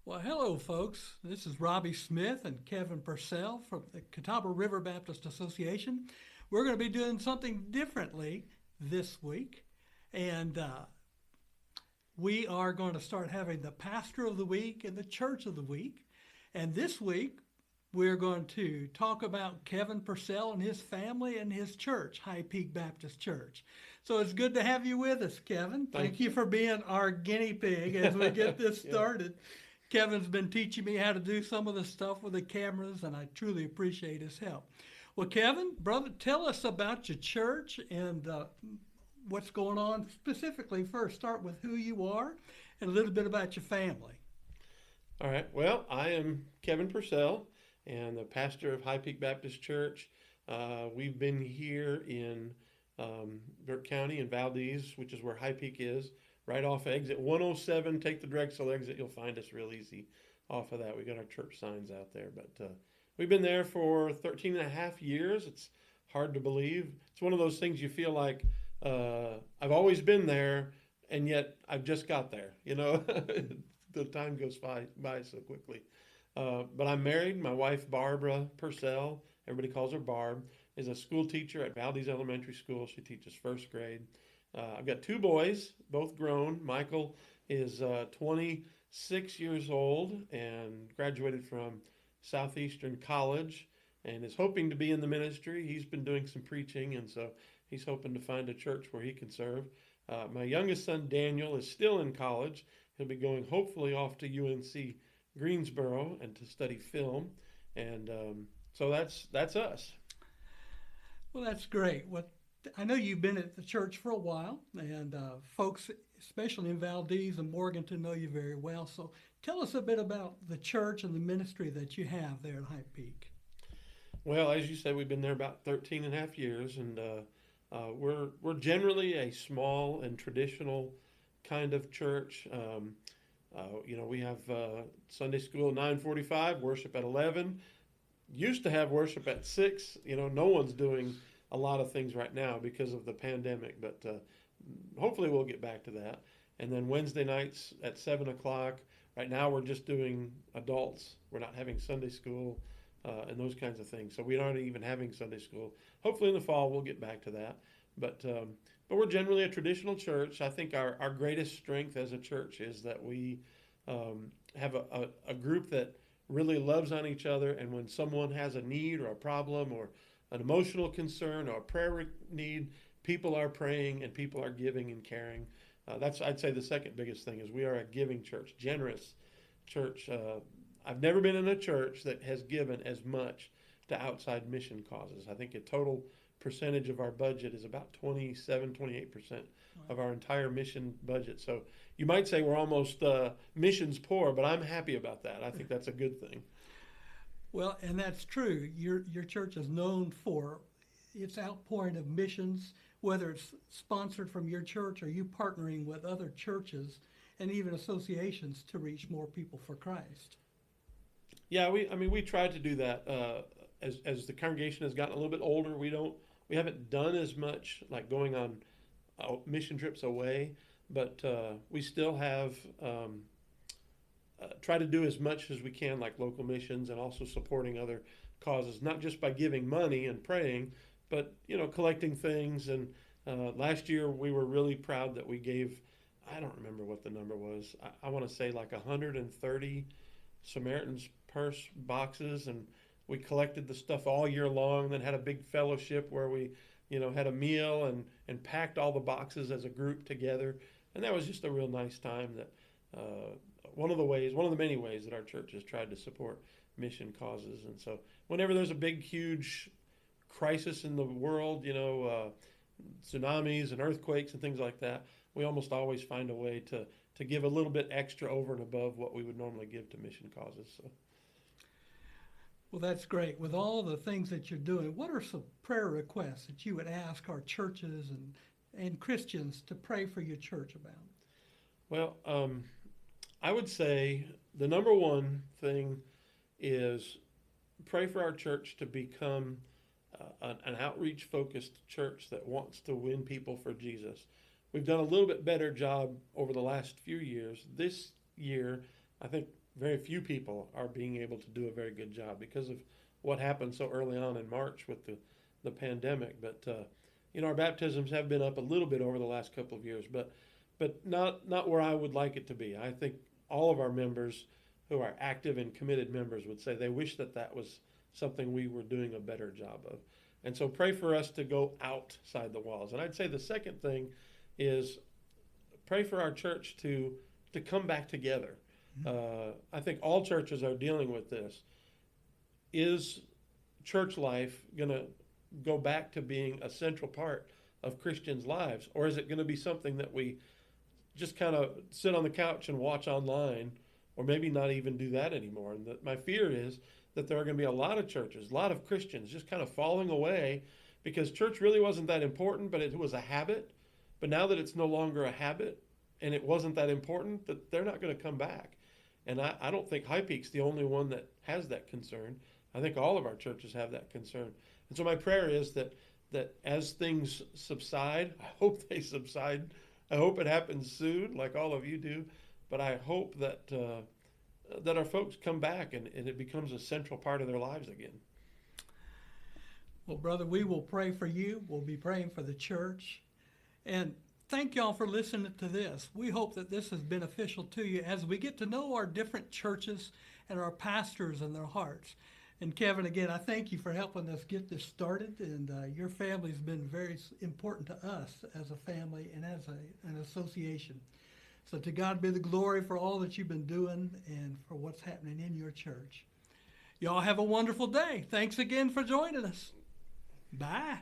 Well, hello, folks. This is Robbie Smith and Kevin Purcell from the Catawba River Baptist Association. We're going to be doing something differently this week, and we are going to start having the Pastor of the Week and the Church of the Week. And this week, we're going to talk about Kevin Purcell and his family and his church, High Peak Baptist Church. So it's good to have you with us, Kevin. Thank you for being our guinea pig as we get this Yeah. started. Kevin's been teaching me how to do some of the stuff with the cameras, and I truly appreciate his help. Well, Kevin, brother, tell us about your church and what's going on specifically. First, start with who you are and a little bit about your family. All right. Well, I am Kevin Purcell and the pastor of High Peak Baptist Church. We've been here in Burke County in Valdez, which is where High Peak is, right off exit 107. Take the Drexel exit. You'll find us real easy off of that. We got our church signs out there. But we've been there for 13 and a half years. It's hard to believe. It's one of those things you feel like I've always been there, and yet I've just got there. The time goes by so quickly. But I'm married. My wife, Barbara Purcell, everybody calls her Barb, is a school teacher at Valdez Elementary School. She teaches first grade. I've got two boys, both grown. Michael is 26 years old and graduated from Southeastern College and is hoping to be in the ministry. He's been doing some preaching, and so he's hoping to find a church where he can serve. My youngest son, Daniel, is still in college. He'll be going hopefully off to UNC Greensboro and to study film. And so that's us. Well, that's great. I know you've been at the church for a while, and folks, especially in Valdez and Morganton, know you very well. So tell us a bit about the church and the ministry that you have there at High Peak. Well, as you said, we've been there about 13 and a half years, and we're generally a small and traditional kind of church. We have Sunday school at 9:45, worship at 11. Used to have worship at 6. No one's doing a lot of things right now because of the pandemic, but hopefully we'll get back to that. And then Wednesday nights at 7 o'clock. Right now we're just doing adults. We're not having Sunday school and those kinds of things. So we aren't even having Sunday school. Hopefully in the fall we'll get back to that. But we're generally a traditional church. I think our greatest strength as a church is that we have a group that really loves on each other. And when someone has a need or a problem or an emotional concern or a prayer need, people are praying and people are giving and caring. That's, I'd say, the second biggest thing is we are a giving church, generous church. I've never been in a church that has given as much to outside mission causes. I think a total percentage of our budget is about 28% of our entire mission budget. So you might say we're almost missions poor, but I'm happy about that. I think that's a good thing. Well, and that's true. Your church is known for its outpouring of missions, whether it's sponsored from your church or you partnering with other churches and even associations to reach more people for Christ. Yeah, we tried to do that. As the congregation has gotten a little bit older, we haven't done as much like going on mission trips away, but we still have try to do as much as we can, like local missions and also supporting other causes, not just by giving money and praying, but collecting things. And last year we were really proud that we gave. I don't remember what the number was. I want to say like 130 Samaritan's Purse boxes, and we collected the stuff all year long. Then had a big fellowship where we, had a meal and packed all the boxes as a group together, and that was just a real nice time. That one of the many ways that our church has tried to support mission causes. And so, whenever there's a big, huge crisis in the world, tsunamis and earthquakes and things like that, we almost always find a way to give a little bit extra over and above what we would normally give to mission causes. So. Well, that's great. With all the things that you're doing, what are some prayer requests that you would ask our churches and Christians to pray for your church about? Well, I would say the number one thing is pray for our church to become an outreach focused church that wants to win people for Jesus. We've done a little bit better job over the last few years. This year, I think very few people are being able to do a very good job because of what happened so early on in March with the pandemic. But our baptisms have been up a little bit over the last couple of years, but not where I would like it to be. I think all of our members who are active and committed members would say they wish that was something we were doing a better job of. And so pray for us to go outside the walls. And I'd say the second thing is pray for our church to come back together. I think all churches are dealing with this. Is church life going to go back to being a central part of Christians' lives? Or is it going to be something that we just kind of sit on the couch and watch online, or maybe not even do that anymore? And my fear is that there are going to be a lot of churches, a lot of Christians just kind of falling away because church really wasn't that important, but it was a habit. But now that it's no longer a habit and it wasn't that important, that they're not going to come back. And I don't think High Peak's the only one that has that concern. I think all of our churches have that concern. And so my prayer is that as things subside, I hope they subside. I hope it happens soon, like all of you do. But I hope that our folks come back and it becomes a central part of their lives again. Well, brother, we will pray for you. We'll be praying for the church. And thank y'all for listening to this. We hope that this is beneficial to you as we get to know our different churches and our pastors and their hearts. And Kevin, again, I thank you for helping us get this started. And your family's been very important to us as a family and as an association. So to God be the glory for all that you've been doing and for what's happening in your church. Y'all have a wonderful day. Thanks again for joining us. Bye.